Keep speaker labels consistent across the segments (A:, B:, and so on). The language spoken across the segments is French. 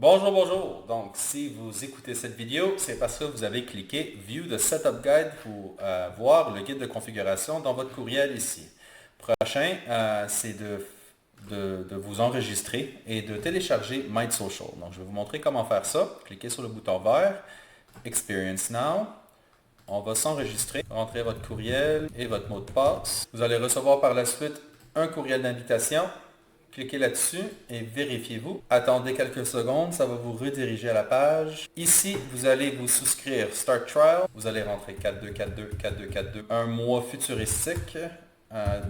A: Bonjour, bonjour. Donc, si vous écoutez cette vidéo, c'est parce que vous avez cliqué View the Setup Guide pour voir le guide de configuration dans votre courriel ici. Prochain, c'est de vous enregistrer et de télécharger MindSocial. Donc, je vais vous montrer comment faire ça. Cliquez sur le bouton vert, Experience Now. On va s'enregistrer, rentrer votre courriel et votre mot de passe. Vous allez recevoir par la suite un courriel d'invitation. Cliquez là-dessus et vérifiez-vous. Attendez quelques secondes, ça va vous rediriger à la page. Ici, vous allez vous souscrire Start Trial. Vous allez rentrer 4242 4242, un mois futuristique,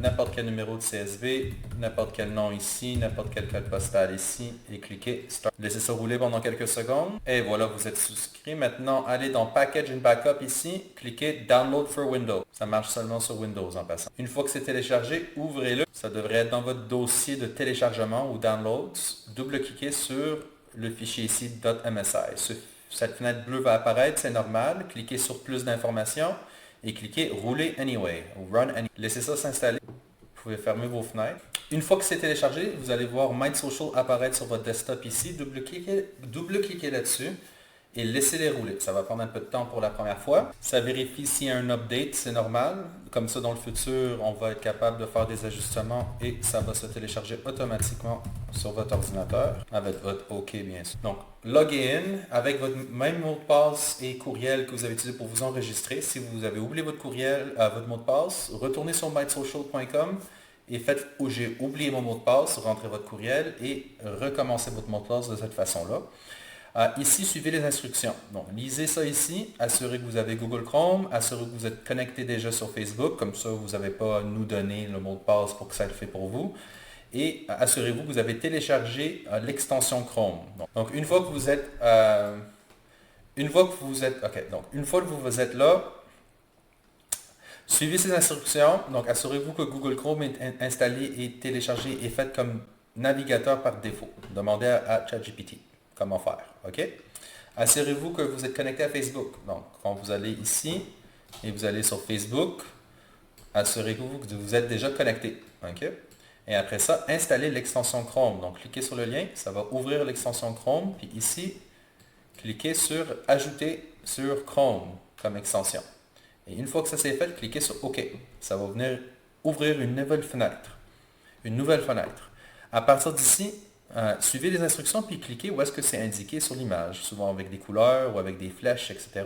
A: n'importe quel numéro de CSV, n'importe quel nom ici, n'importe quel code postal ici et cliquez Start. Laissez ça rouler pendant quelques secondes. Et voilà, vous êtes souscrit. Maintenant, allez dans Package and Backup ici, cliquez Download for Windows. Ça marche seulement sur Windows en passant. Une fois que c'est téléchargé, ouvrez-le. Ça devrait être dans votre dossier de téléchargement ou Downloads. Double-cliquez sur le fichier ici .msi. Cette fenêtre bleue va apparaître, c'est normal. Cliquez sur plus d'informations et cliquez Rouler Anyway ou Run Anyway. Laissez ça s'installer. Vous pouvez fermer vos fenêtres. Une fois que c'est téléchargé, vous allez voir MindSocial apparaître sur votre desktop ici. Double-cliquez là-dessus et laissez-les rouler. Ça va prendre un peu de temps pour la première fois. Ça vérifie s'il y a un update, c'est normal. Comme ça, dans le futur, on va être capable de faire des ajustements et ça va se télécharger automatiquement sur votre ordinateur avec votre OK, bien sûr. Donc, loguez in avec votre même mot de passe et courriel que vous avez utilisé pour vous enregistrer. Si vous avez oublié votre courriel, votre mot de passe, retournez sur mindsocial.com et faites « J'ai oublié mon mot de passe », rentrez votre courriel et recommencez votre mot de passe de cette façon-là. Ici, suivez les instructions. Donc, lisez ça ici. Assurez que vous avez Google Chrome. Assurez que vous êtes connecté déjà sur Facebook. Comme ça, vous n'avez pas à nous donner le mot de passe pour que ça le fait pour vous. Et assurez-vous que vous avez téléchargé l'extension Chrome. Donc, une fois que vous êtes... une fois que vous êtes là, suivez ces instructions. Donc, assurez-vous que Google Chrome est installé et téléchargé et fait comme navigateur par défaut. Demandez à ChatGPT comment faire. OK? Assurez-vous que vous êtes connecté à Facebook. Donc, quand vous allez ici et vous allez sur Facebook, assurez-vous que vous êtes déjà connecté. OK? Et après ça, installez l'extension Chrome. Donc, cliquez sur le lien, ça va ouvrir l'extension Chrome. Puis ici, cliquez sur Ajouter sur Chrome comme extension. Et une fois que ça c'est fait, cliquez sur OK. Ça va venir ouvrir une nouvelle fenêtre. Une nouvelle fenêtre. À partir d'ici, suivez les instructions puis cliquez où est-ce que c'est indiqué sur l'image, souvent avec des couleurs ou avec des flèches, etc.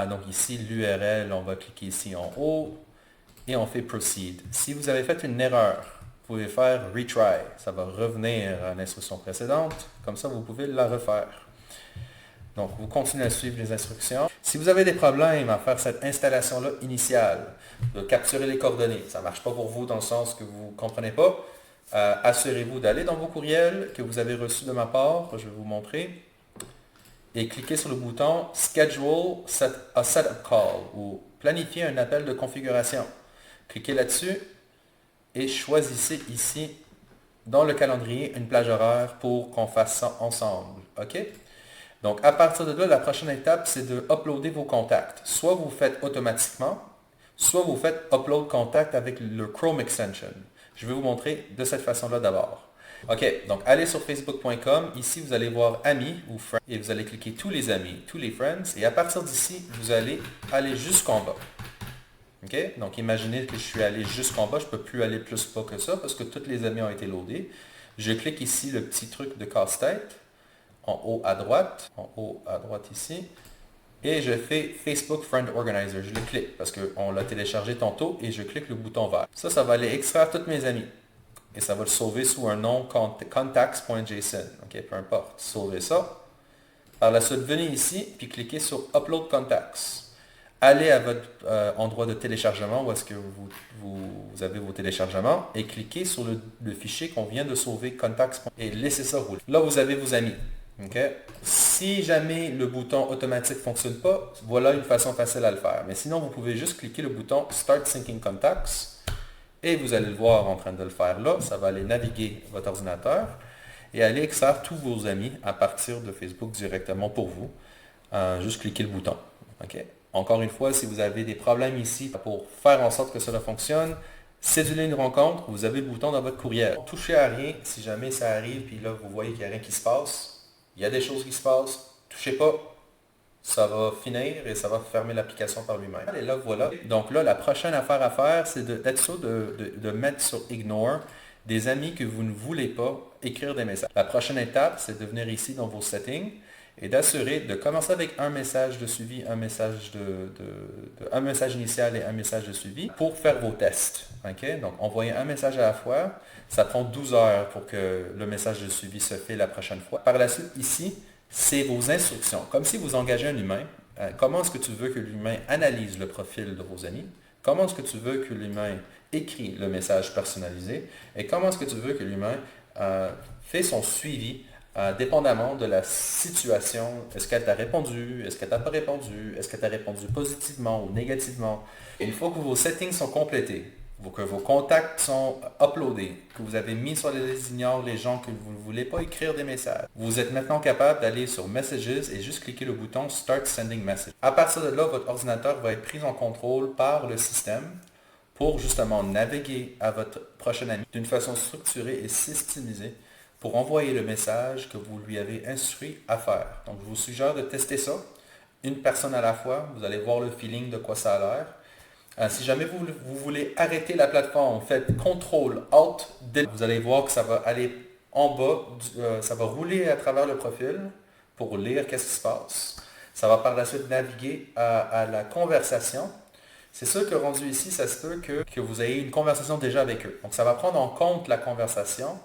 A: Donc ici, l'URL, on va cliquer ici en haut et on fait Proceed. Si vous avez fait une erreur, vous pouvez faire Retry. Ça va revenir à l'instruction précédente. Comme ça, vous pouvez la refaire. Donc, vous continuez à suivre les instructions. Si vous avez des problèmes à faire cette installation-là initiale, de capturer les coordonnées, ça ne marche pas pour vous dans le sens que vous ne comprenez pas, assurez-vous d'aller dans vos courriels que vous avez reçus de ma part, je vais vous montrer, et cliquez sur le bouton Schedule a Setup Call ou planifier un appel de configuration. Cliquez là-dessus et choisissez ici dans le calendrier une plage horaire pour qu'on fasse ça ensemble. OK? Donc, à partir de là, la prochaine étape, c'est de uploader vos contacts. Soit vous faites automatiquement, soit vous faites Upload Contact avec le Chrome Extension. Je vais vous montrer de cette façon-là d'abord. OK, donc allez sur facebook.com. Ici, vous allez voir Amis ou Friends et vous allez cliquer Tous les amis, tous les friends. Et à partir d'ici, vous allez aller jusqu'en bas. OK, donc imaginez que je suis allé jusqu'en bas. Je ne peux plus aller plus bas que ça parce que tous les amis ont été loadés. Je clique ici le petit truc de casse-tête. En haut à droite ici, et je fais Facebook Friend Organizer. Je le clique parce qu'on l'a téléchargé tantôt et je clique le bouton vert. Ça va aller extraire tous mes amis et ça va le sauver sous un nom contacts.json. OK, peu importe. Sauvez ça. Par la suite, venez ici puis cliquez sur Upload Contacts. Allez à votre endroit de téléchargement où est-ce que vous avez vos téléchargements et cliquez sur le fichier qu'on vient de sauver, contacts, et laissez ça rouler. Là, vous avez vos amis. Okay. Si jamais le bouton automatique ne fonctionne pas, voilà une façon facile à le faire. Mais sinon, vous pouvez juste cliquer le bouton Start Syncing Contacts et vous allez le voir en train de le faire là. Ça va aller naviguer votre ordinateur et aller extraire tous vos amis à partir de Facebook directement pour vous. Juste cliquer le bouton. Okay. Encore une fois, si vous avez des problèmes ici pour faire en sorte que cela fonctionne, céduler une rencontre, vous avez le bouton dans votre courriel. Touchez à rien si jamais ça arrive, puis là, vous voyez qu'il n'y a rien qui se passe. il y a des choses qui se passent, touchez pas, ça va finir et ça va fermer l'application par lui-même. Et là, voilà. Donc là, la prochaine affaire à faire, c'est d'être sûr de mettre sur Ignore des amis que vous ne voulez pas écrire des messages. La prochaine étape, c'est de venir ici dans vos settings et d'assurer de commencer avec un message de suivi, un message initial et un message de suivi pour faire vos tests. OK? Donc, envoyer un message à la fois, ça prend 12 heures pour que le message de suivi se fait la prochaine fois. Par la suite, ici, c'est vos instructions. Comme si vous engagez un humain, comment est-ce que tu veux que l'humain analyse le profil de vos amis? Comment est-ce que tu veux que l'humain écrit le message personnalisé? Et comment est-ce que tu veux que l'humain fait son suivi dépendamment de la situation? Est-ce qu'elle t'a répondu? Est-ce qu'elle t'a pas répondu? Est-ce qu'elle t'a répondu positivement ou négativement? Et une fois que vos settings sont complétés, que vos contacts sont uploadés, que vous avez mis sur les ignores les gens que vous ne voulez pas écrire des messages. Vous êtes maintenant capable d'aller sur Messages et juste cliquer le bouton Start Sending Message. À partir de là, votre ordinateur va être pris en contrôle par le système pour justement naviguer à votre prochain ami d'une façon structurée et systémisée pour envoyer le message que vous lui avez instruit à faire. Donc, je vous suggère de tester ça, une personne à la fois. Vous allez voir le feeling de quoi ça a l'air. Si jamais vous voulez arrêter la plateforme, faites CTRL ALT delete. Vous allez voir que ça va aller en bas, ça va rouler à travers le profil pour lire qu'est-ce qui se passe. Ça va par la suite naviguer à la conversation. C'est sûr que rendu ici, ça se peut que vous ayez une conversation déjà avec eux. Donc ça va prendre en compte la conversation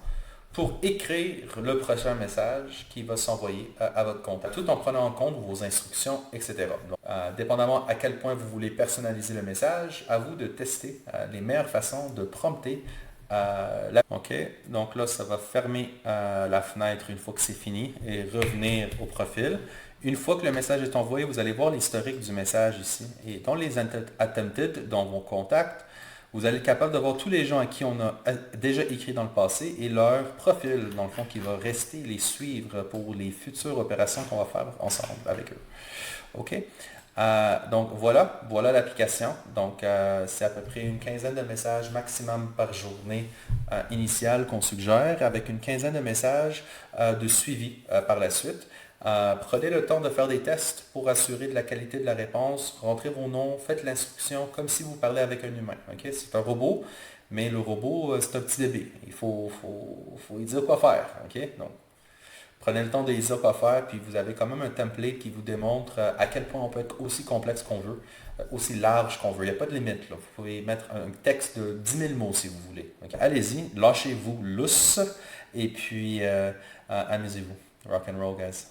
A: pour écrire le prochain message qui va s'envoyer à votre contact, tout en prenant en compte vos instructions, etc. Donc, dépendamment à quel point vous voulez personnaliser le message, à vous de tester les meilleures façons de prompter OK, donc là, ça va fermer la fenêtre une fois que c'est fini et revenir au profil. Une fois que le message est envoyé, vous allez voir l'historique du message ici. Et dans les attempted, dans vos contacts, vous allez être capable de voir tous les gens à qui on a déjà écrit dans le passé et leur profil, dans le fond, qui va rester, les suivre pour les futures opérations qu'on va faire ensemble avec eux. OK? Donc voilà l'application. Donc c'est à peu près une quinzaine de messages maximum par journée initiale qu'on suggère, avec une quinzaine de messages de suivi par la suite. Prenez le temps de faire des tests pour assurer de la qualité de la réponse. Rentrez vos noms, faites l'instruction comme si vous parlez avec un humain. Okay? C'est un robot, mais le robot, c'est un petit bébé. Il faut lui dire quoi faire. Okay? Donc, prenez le temps de lui dire quoi faire, puis vous avez quand même un template qui vous démontre à quel point on peut être aussi complexe qu'on veut, aussi large qu'on veut. Il n'y a pas de limite. Là. Vous pouvez mettre un texte de 10 000 mots si vous voulez. Okay? Allez-y, lâchez-vous lousse, et puis amusez-vous. Rock and roll, guys.